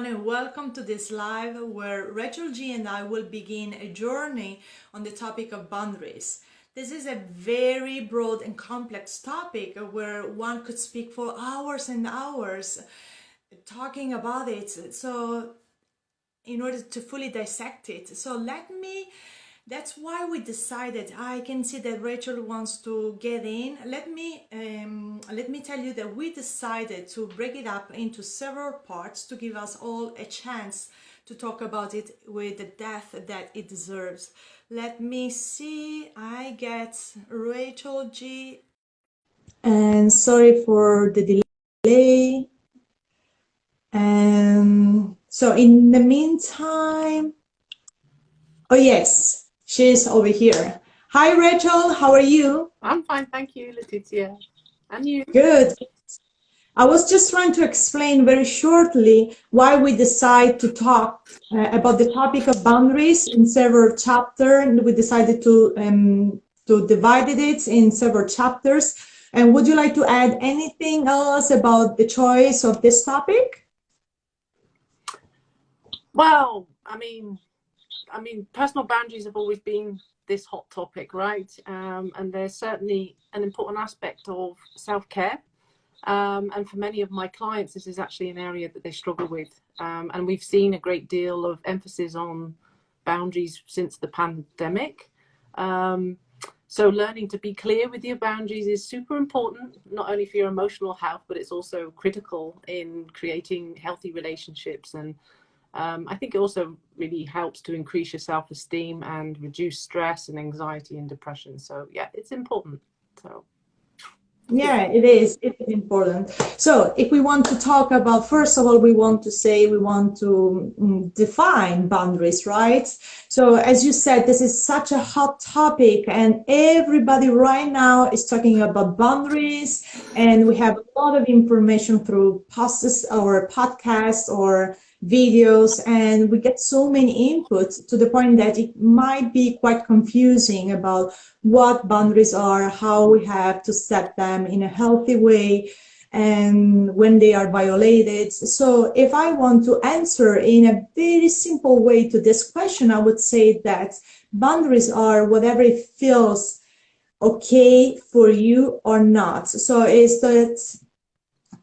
and welcome to this live where Rachel G and I will begin a journey on the topic of boundaries. This is a very broad and complex topic where one could speak for hours and hours talking about it. So in order to fully dissect it. That's why we decided, I can see that Rachel wants to get in. Let me tell you that we decided to break it up into several parts to give us all a chance to talk about it with the depth that it deserves. Let me see, I get Rachel G. And sorry for the delay. And so in the meantime, oh yes, she's over here. Hi Rachel, how are you? I'm fine, thank you, Letitia. And you? Good. I was just trying to explain very shortly why we decide to talk about the topic of boundaries in several chapters. And we decided to divide it in several chapters. And would you like to add anything else about the choice of this topic? Well, I mean, personal boundaries have always been this hot topic, right? And there's certainly an important aspect of self-care. And for many of my clients, this is actually an area that they struggle with. And we've seen a great deal of emphasis on boundaries since the pandemic. So learning to be clear with your boundaries is super important, not only for your emotional health, but it's also critical in creating healthy relationships. And I think it also really helps to increase your self-esteem and reduce stress and anxiety and depression. So yeah, it's important. So yeah, it is. It is important. So if we want to talk about, first of all, we want to define boundaries, right? So as you said, this is such a hot topic and everybody right now is talking about boundaries, and we have a lot of information through posts or podcasts or videos, and we get so many inputs to the point that it might be quite confusing about what boundaries are, how we have to set them in a healthy way, and when they are violated. So if I want to answer in a very simple way to this question, I would say that boundaries are whatever it feels okay for you or not. So it's that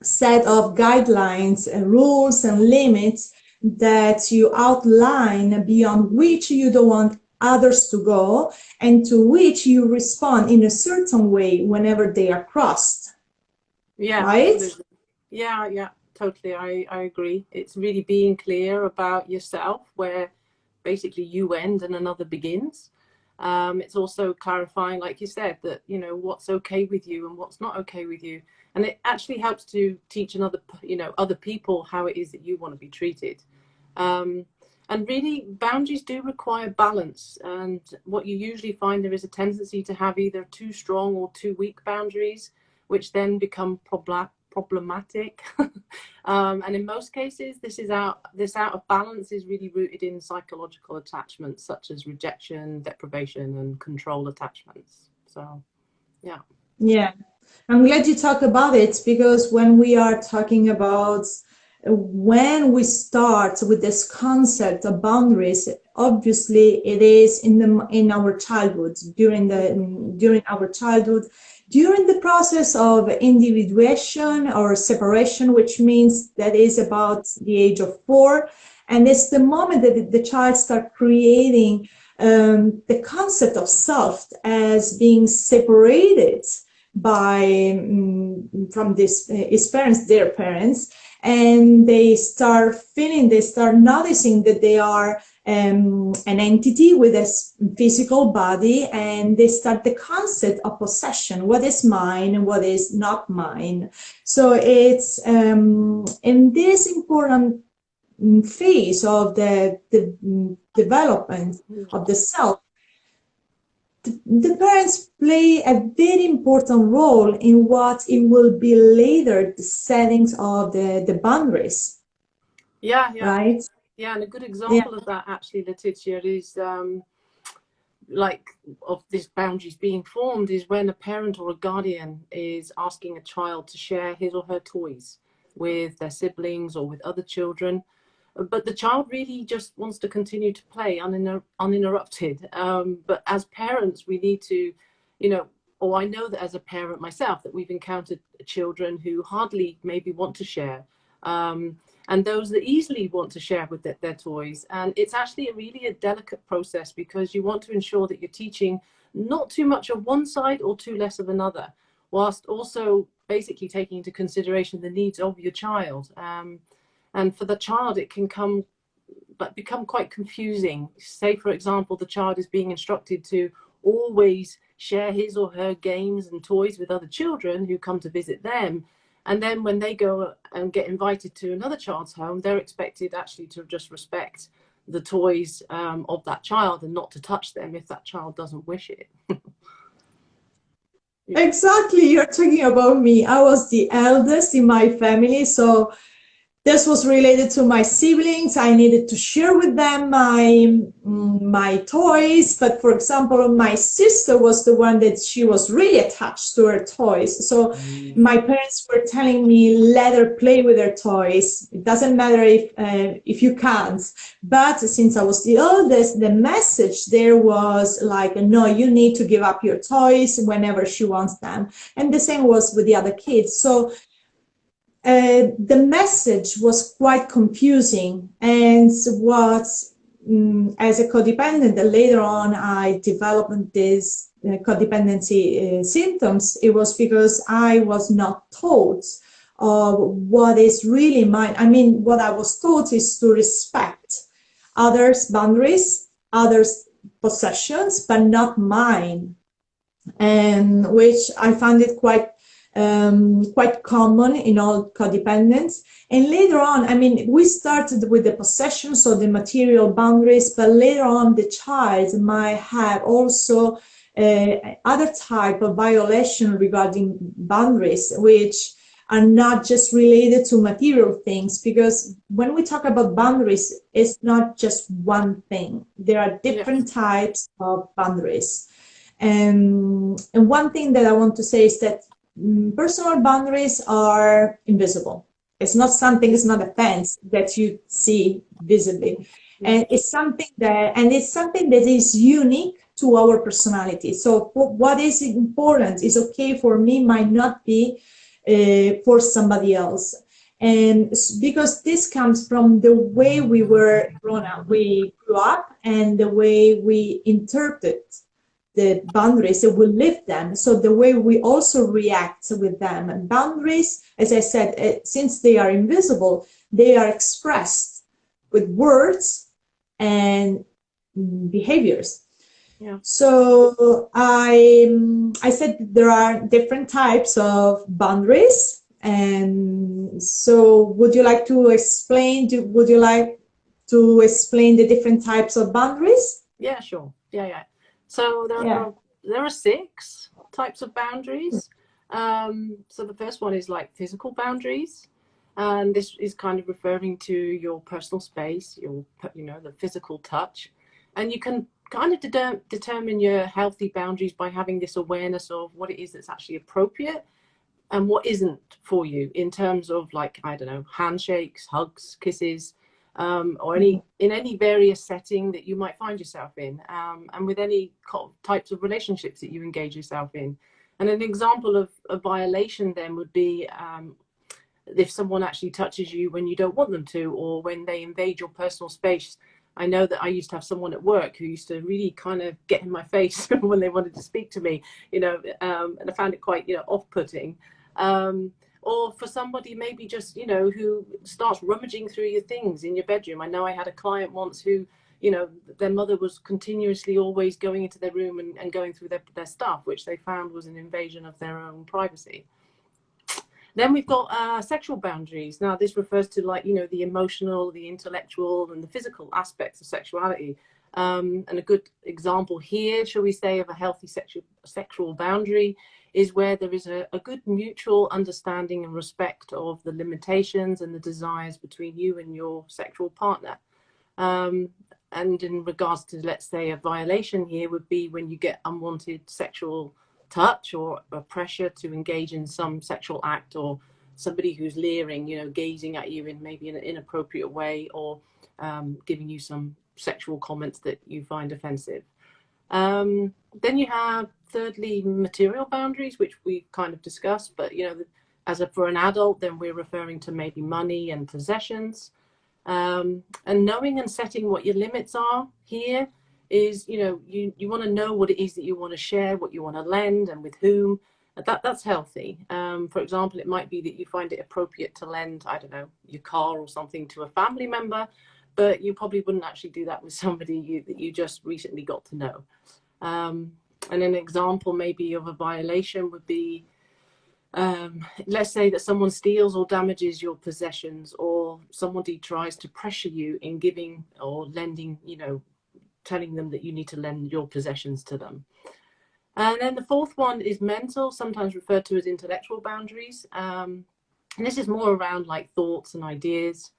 set of guidelines and rules and limits that you outline beyond which you don't want others to go and to which you respond in a certain way whenever they are crossed. yeah, Right? absolutely. Yeah, totally. I agree. It's really being clear about yourself, where basically you end and another begins. It's also clarifying, like you said, that what's okay with you and what's not okay with you, and it actually helps to teach other people how it is that you want to be treated. And really, boundaries do require balance. And what you usually find, there is a tendency to have either too strong or too weak boundaries, which then become problematic. And in most cases, this out of balance is really rooted in psychological attachments such as rejection, deprivation, and control attachments. So, yeah. Yeah. I'm glad you talk about it, because when we are talking about when we start with this concept of boundaries, obviously it is in our childhood, during our childhood, during the process of individuation or separation, which means that is about the age of 4, and it's the moment that the child starts creating the concept of self as being separated by from his parents, their parents, and they start noticing that they are an entity with a physical body, and they start the concept of possession: what is mine and what is not mine. So it's in this important phase of the development of the self, the parents play a very important role in what it will be later the settings of the boundaries. Yeah. Right? Yeah, and a good Yeah. example of that, actually, Letitia, is of this boundaries being formed is when a parent or a guardian is asking a child to share his or her toys with their siblings or with other children. but the child really just wants to continue to play uninterrupted. But as parents, we need to, you know, or I know that as a parent myself, that we've encountered children who hardly maybe want to share, and those that easily want to share with their toys. And it's actually really a delicate process, because you want to ensure that you're teaching not too much of one side or too less of another, whilst also basically taking into consideration the needs of your child. And for the child, it can become quite confusing. Say, for example, the child is being instructed to always share his or her games and toys with other children who come to visit them. And then when they go and get invited to another child's home, they're expected actually to just respect the toys of that child and not to touch them if that child doesn't wish it. Exactly, you're talking about me. I was the eldest in my family, so this was related to my siblings. I needed to share with them my toys. But for example, my sister was the one that she was really attached to her toys. So my parents were telling me, let her play with her toys. It doesn't matter if you can't. But since I was the oldest, the message there was like, no, you need to give up your toys whenever she wants them. And the same was with the other kids. So the message was quite confusing, and what as a codependent later on I developed these codependency symptoms. It was because I was not taught what is really mine. I mean, what I was taught is to respect others' boundaries, others' possessions, but not mine, and which I found it quite common in all codependents. And later on, I mean, we started with the possession, so the material boundaries, but later on the child might have also other type of violation regarding boundaries, which are not just related to material things, because when we talk about boundaries, it's not just one thing. There are different types of boundaries. And one thing that I want to say is that personal boundaries are invisible. It's not something, it's not a fence that you see visibly. And it's something that is unique to our personality. So what is important is okay for me might not be for somebody else. And because this comes from the way we were grown up, we grew up, and the way we interpret the boundaries, so we live them. So the way we also react with them. And boundaries, as I said, since they are invisible, they are expressed with words and behaviors. Yeah. So I said there are different types of boundaries. And so would you like to explain the different types of boundaries? Yeah, sure. Yeah. So there are 6 types of boundaries. So the first one is like physical boundaries, and this is kind of referring to your personal space, the physical touch, and you can kind of determine your healthy boundaries by having this awareness of what it is that's actually appropriate and what isn't for you, in terms of, like, I don't know, handshakes, hugs, kisses, or in any various setting that you might find yourself in, and with any types of relationships that you engage yourself in. And an example of a violation then would be if someone actually touches you when you don't want them to, or when they invade your personal space. I know that I used to have someone at work who used to really kind of get in my face when they wanted to speak to me, and I found it quite, off-putting. Or for somebody maybe just, who starts rummaging through your things in your bedroom. I know I had a client once who, their mother was continuously always going into their room and going through their stuff, which they found was an invasion of their own privacy. Then we've got sexual boundaries. Now, this refers to, like, the emotional, the intellectual, and the physical aspects of sexuality. And a good example here, shall we say, of a healthy sexual boundary is where there is a good mutual understanding and respect of the limitations and the desires between you and your sexual partner. And in regards to, let's say, a violation here would be when you get unwanted sexual touch or a pressure to engage in some sexual act, or somebody who's leering, gazing at you in maybe an inappropriate way, or giving you some sexual comments that you find offensive. Then you have, thirdly, material boundaries, which we kind of discussed, but for an adult, then we're referring to maybe money and possessions. And knowing and setting what your limits are here is, you want to know what it is that you want to share, what you want to lend, and with whom. That's healthy. For example, it might be that you find it appropriate to lend, I don't know, your car or something to a family member, but you probably wouldn't actually do that with somebody that you just recently got to know. And an example maybe of a violation would be, let's say that someone steals or damages your possessions, or somebody tries to pressure you in giving or lending, telling them that you need to lend your possessions to them. And then the fourth one is mental, sometimes referred to as intellectual boundaries. And this is more around like thoughts and ideas.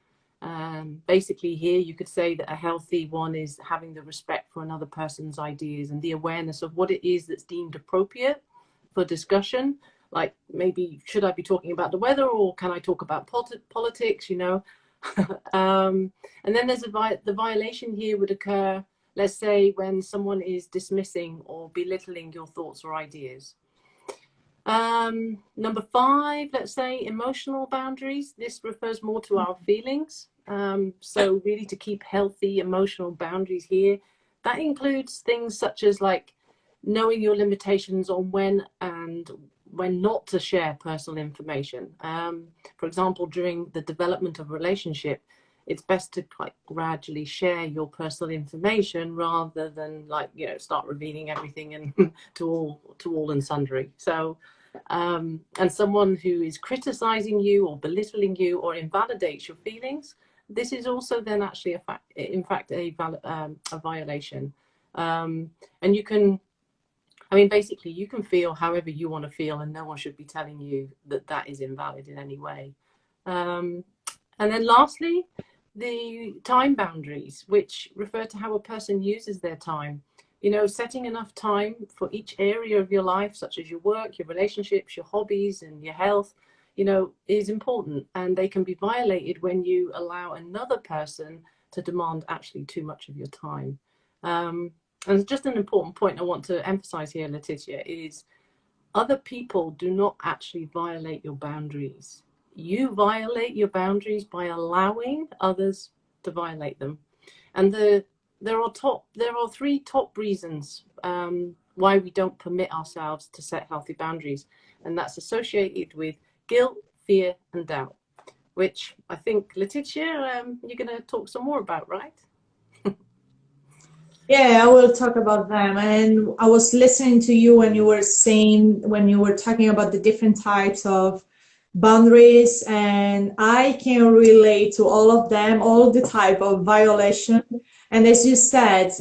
Basically here you could say that a healthy one is having the respect for another person's ideas and the awareness of what it is that's deemed appropriate for discussion. Like maybe, should I be talking about the weather, or can I talk about politics, And then there's the violation here would occur, let's say, when someone is dismissing or belittling your thoughts or ideas. Number 5, let's say, emotional boundaries. This refers more to our feelings. So really to keep healthy emotional boundaries here, that includes things such as like knowing your limitations on when not to share personal information. For example, during the development of a relationship, it's best to gradually share your personal information rather than start revealing everything and to all and sundry. So and someone who is criticizing you or belittling you or invalidates your feelings, this is also then actually a violation. And you can, basically you can feel however you want to feel, and no one should be telling you that is invalid in any way. And then lastly, the time boundaries, which refer to how a person uses their time. Setting enough time for each area of your life, such as your work, your relationships, your hobbies, and your health, is important. And they can be violated when you allow another person to demand actually too much of your time. And just an important point I want to emphasize here, Letitia, is other people do not actually violate your boundaries. You violate your boundaries by allowing others to violate them. And there are 3 top reasons why we don't permit ourselves to set healthy boundaries. And that's associated with guilt, fear, and doubt, which I think, Letitia, you're going to talk some more about, right? Yeah, I will talk about them. And I was listening to you when you were talking about the different types of boundaries, and I can relate to all of them, all the type of violation. And as you said,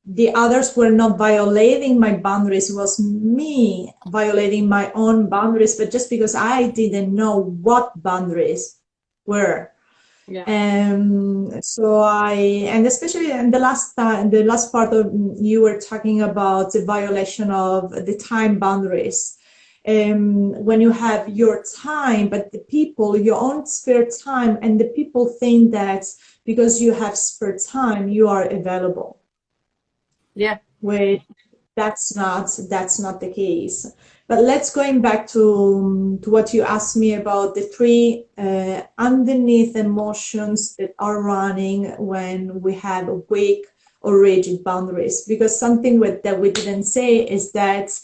the others were not violating my boundaries, it was me violating my own boundaries, but just because I didn't know what boundaries were. Yeah. And especially in the last part of you were talking about the violation of the time boundaries. When you have your time, but your own spare time, and the people think that because you have spare time, you are available. Yeah. Which that's not the case. But let's going back to what you asked me about the 3 underneath emotions that are running when we have weak or rigid boundaries. Because something that we didn't say is that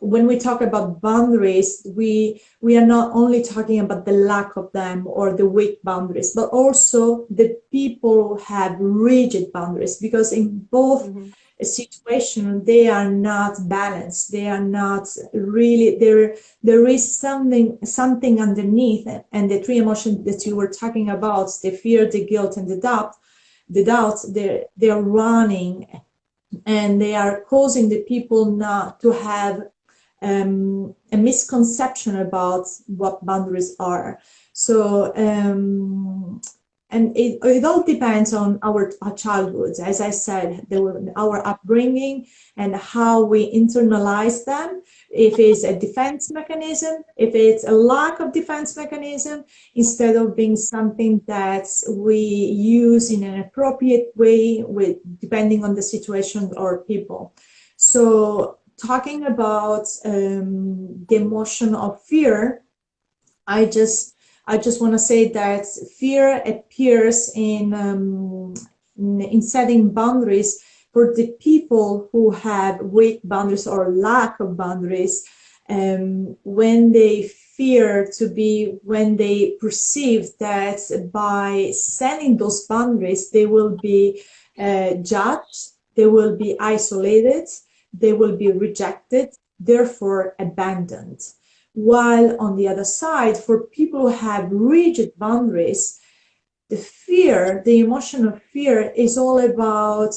when we talk about boundaries, we are not only talking about the lack of them or the weak boundaries, but also the people who have rigid boundaries, because in both situation they are not balanced, they are not really there is something underneath it. And the 3 emotions that you were talking about, the fear, the guilt, and the doubt, they are running, and they are causing the people not to have a misconception about what boundaries are. So And it all depends on our childhoods. As I said, our upbringing and how we internalize them. If it's a defense mechanism, if it's a lack of defense mechanism, instead of being something that we use in an appropriate way with depending on the situation or people. So talking about the emotion of fear, I just I just want to say that fear appears in setting boundaries for the people who have weak boundaries or lack of boundaries, when they fear to be when they perceive that by setting those boundaries they will be judged, they will be isolated, they will be rejected, therefore abandoned. While on the other side, for people who have rigid boundaries, the fear, the emotion of fear is all about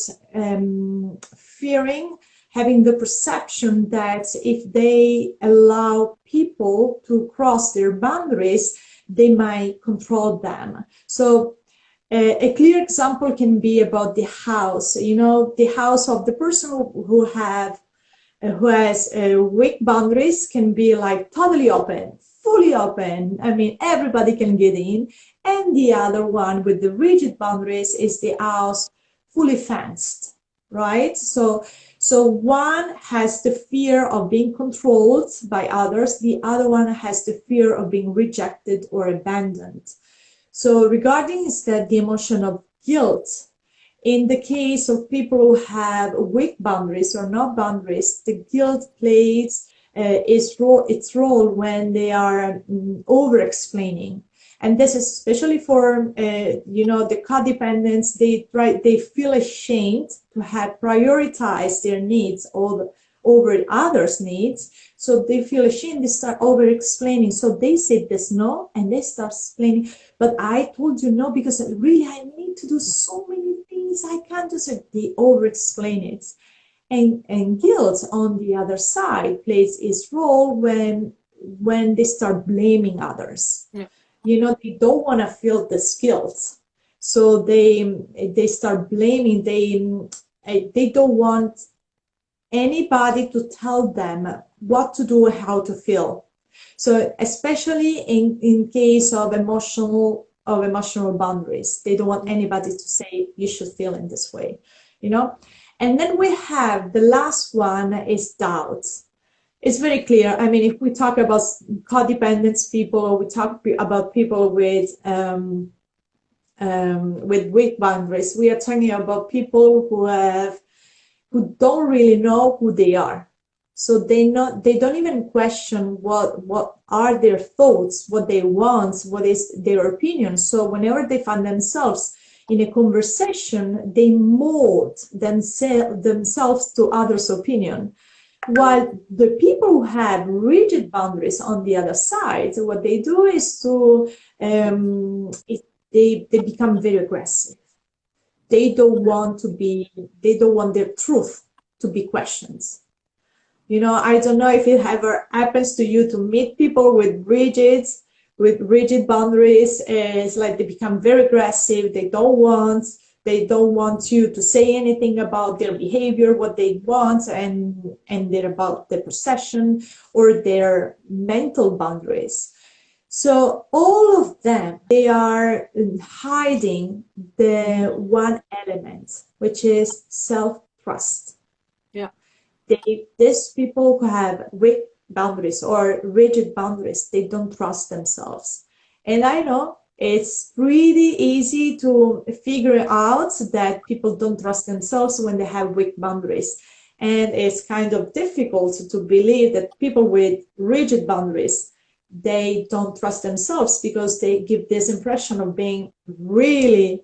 fearing, having the perception that if they allow people to cross their boundaries, they might control them. So a clear example can be about the house, the house of the person who has weak boundaries can be like totally open, fully open. I mean, everybody can get in. And the other one with the rigid boundaries is the house fully fenced, right? So one has the fear of being controlled by others. The other one has the fear of being rejected or abandoned. So regarding instead the emotion of guilt, in the case of people who have weak boundaries or no boundaries, the guilt plays its role when they are over-explaining. And this is especially for the codependents. They feel ashamed to have prioritized their needs over others' needs. So they feel ashamed, they start over explaining. So they say this no, and they start explaining, but I told you no because really I need to do so many things. I can't do so. They over explain it. And guilt on the other side plays its role when they start blaming others. Yeah. They don't want to feel this guilt. So they start blaming, they don't want anybody to tell them what to do, how to feel. So especially in case of emotional boundaries, they don't want anybody to say you should feel in this way, you know. And then we have the last one is doubt. It's very clear. I mean, if we talk about codependent people, or we talk about people with weak boundaries, we are talking about people who don't really know who they are. So they don't even question what are their thoughts, what they want, what is their opinion. So whenever they find themselves in a conversation, they mold themselves to others' opinion. While the people who have rigid boundaries on the other side, what they do is they become very aggressive. They don't want their truth to be questioned. I don't know if it ever happens to you to meet people with rigid boundaries. It's like they become very aggressive. They don't want you to say anything about their behavior, what they want, and they're about the perception or their mental boundaries. So all of them, they are hiding the one element, which is self-trust. Yeah. These people who have weak boundaries or rigid boundaries, they don't trust themselves. And I know it's pretty easy to figure out that people don't trust themselves when they have weak boundaries. And it's kind of difficult to believe that people with rigid boundaries, they don't trust themselves because they give this impression of being really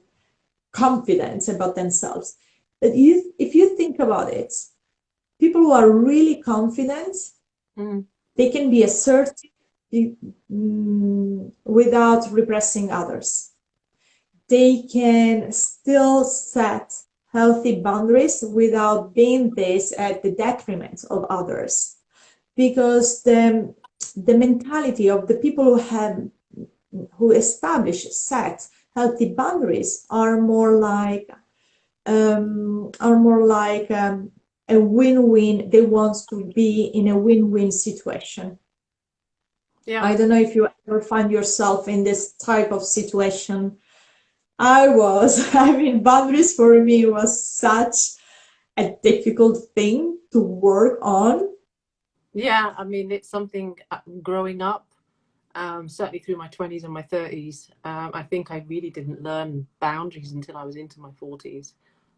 confident about themselves. But if you think about it, people who are really confident, they can be assertive without repressing others. They can still set healthy boundaries without being this at the detriment of others. Because the mentality of the people who establish set healthy boundaries are more like a win-win. They want to be in a win-win situation. Yeah. I don't know if you ever find yourself in this type of situation. I was. I mean, boundaries for me was such a difficult thing to work on. Yeah, I mean, it's something growing up, certainly through my 20s and my 30s. I think I really didn't learn boundaries until I was into my 40s.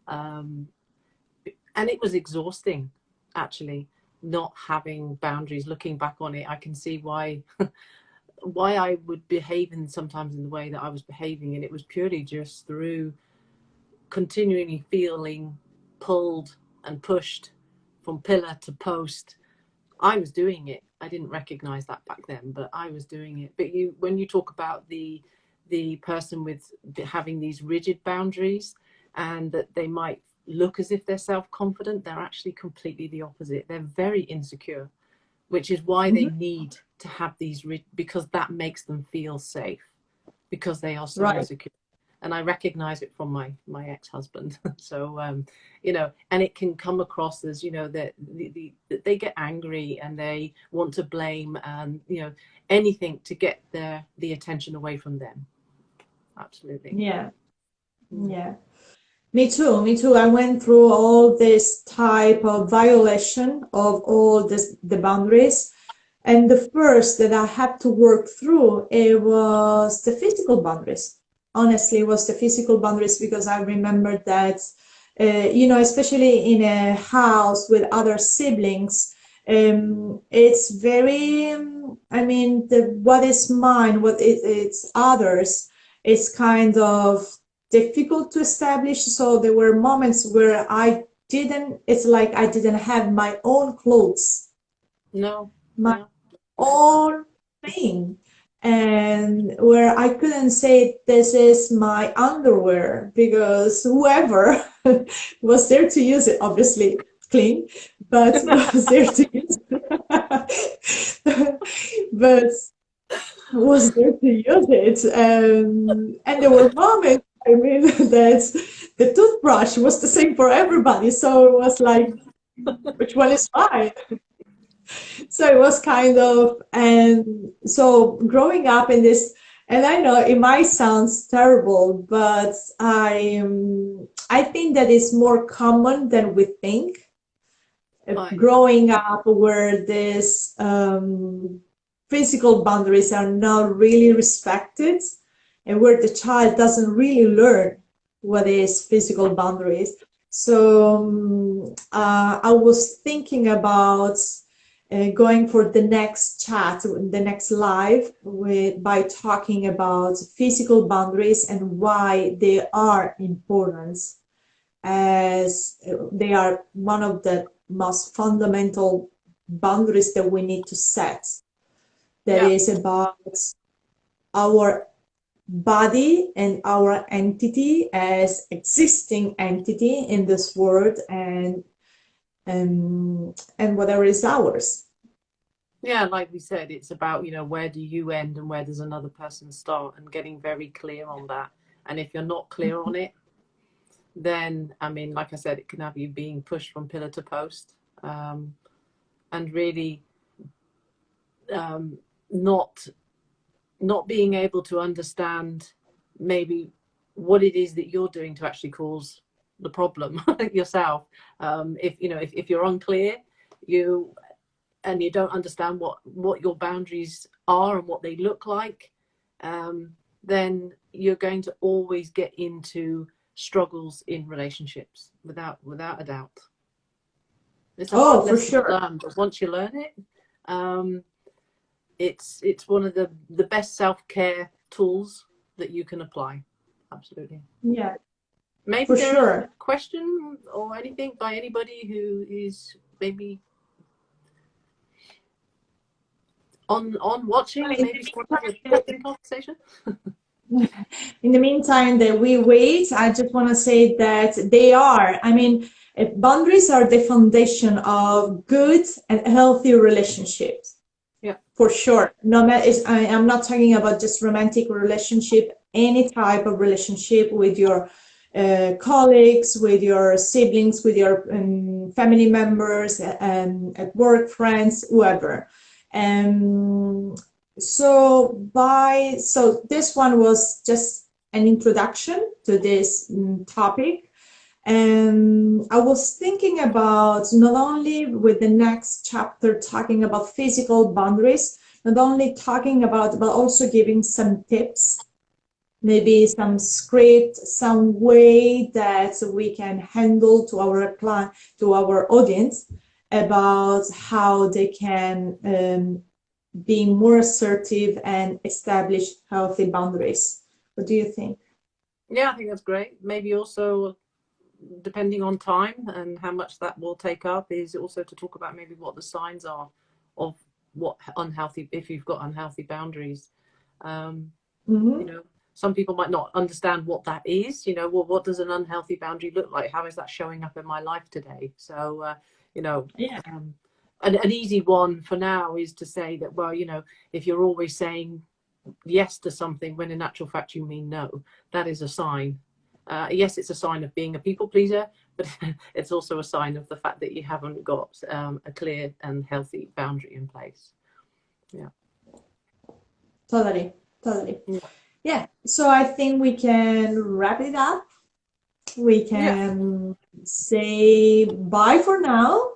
Um, and it was exhausting, actually, not having boundaries. Looking back on it, I can see why I would behave in sometimes in the way that I was behaving, and it was purely just through continually feeling pulled and pushed from pillar to post. I was doing it. I didn't recognize that back then, but I was doing it. But when you talk about the person with having these rigid boundaries, and that they might look as if they're self-confident, they're actually completely the opposite. They're very insecure, which is why they Mhm. need to have these, because that makes them feel safe, because they are so Right. insecure. And I recognize it from my ex-husband. So and it can come across as, that they get angry and they want to blame, and anything to get the attention away from them. Absolutely. Yeah. Mm. Yeah. Me too, me too. I went through all this type of violation of all the boundaries. And the first that I had to work through, it was the physical boundaries. Honestly, it was the physical boundaries, because I remember that, especially in a house with other siblings, it's very, I mean, what is mine, it's others, is kind of difficult to establish. So there were moments where it's like I didn't have my own clothes, No. my Yeah. own thing, and where I couldn't say this is my underwear, because whoever was there to use it, obviously clean, but was there to use it. But was there to use it. And there were moments, I mean, that the toothbrush was the same for everybody. So it was like, which one is mine? So it was kind of, and so growing up in this, and I know it might sound terrible, but I think that is more common than we think. Right. Growing up where these physical boundaries are not really respected, and where the child doesn't really learn what is physical boundaries. So I was thinking about going for the next chat, the next live, by talking about physical boundaries and why they are important, as they are one of the most fundamental boundaries that we need to set. That Yeah. is about our body and our entity as existing entity in this world, and whatever is ours. Yeah, like we said, it's about, where do you end and where does another person start, and getting very clear on that. And if you're not clear on it, then, I mean, like I said, it can have you being pushed from pillar to post, and really um, not not being able to understand maybe what it is that you're doing to actually cause the problem yourself. If you're unclear, you and you don't understand what your boundaries are and what they look like, then you're going to always get into struggles in relationships, without a doubt. It's a hard Oh, for lesson to sure. learn, but once you learn it, um, it's one of the best self-care tools that you can apply. Absolutely. Yeah, Maybe for there is a sure. question or anything by anybody who is maybe on watching and maybe want to have a chatting conversation. In the meantime that we wait, I just want to say that I mean, boundaries are the foundation of good and healthy relationships, Yeah. for sure. No matter, I'm not talking about just romantic relationship, any type of relationship with your colleagues, with your siblings, with your family members, at work, friends, whoever. Um, so this one was just an introduction to this topic. And I was thinking about not only with the next chapter talking about physical boundaries, not only talking about, but also giving some tips, maybe some script, some way that we can handle to our client, to our audience about how they can be more assertive and establish healthy boundaries. What do you think? Yeah, I think that's great. Maybe also, depending on time and how much that will take up, is also to talk about maybe what the signs are of what unhealthy, if you've got unhealthy boundaries. Um, you Mm-hmm. know, some people might not understand what that is. Well, what does an unhealthy boundary look like? How is that showing up in my life today? So, you know, Yeah. an easy one for now is to say that, well, if you're always saying yes to something when in actual fact you mean no, that is a sign. Yes, it's a sign of being a people pleaser, but it's also a sign of the fact that you haven't got a clear and healthy boundary in place. Yeah. Totally, totally. Yeah. Yeah, so I think we can wrap it up. We Yeah. can say bye for now,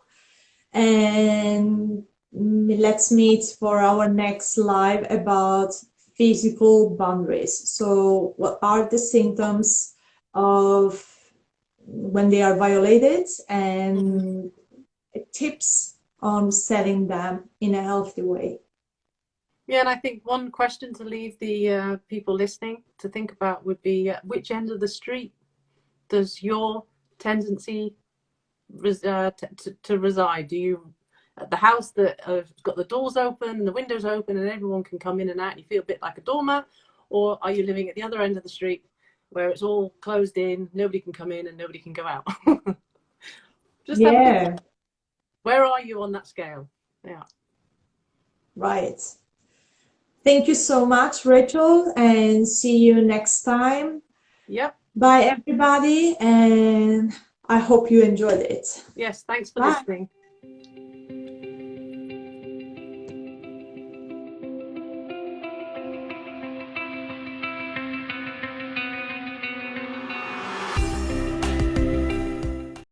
and let's meet for our next live about physical boundaries. So, what are the symptoms of when they are violated, Mhm. and tips on setting them in a healthy way? Yeah, and I think one question to leave the people listening to think about would be, which end of the street does your tendency to reside? Do you at the house that has got the doors open and the windows open and everyone can come in and out and you feel a bit like a doormat? Or are you living at the other end of the street where it's all closed in, nobody can come in and nobody can go out? Just have a think. Yeah, Where are you on that scale? Yeah. right. Thank you so much, Rachel, and see you next time. Yep. Bye, everybody, and I hope you enjoyed it. Yes. Thanks for Bye. listening.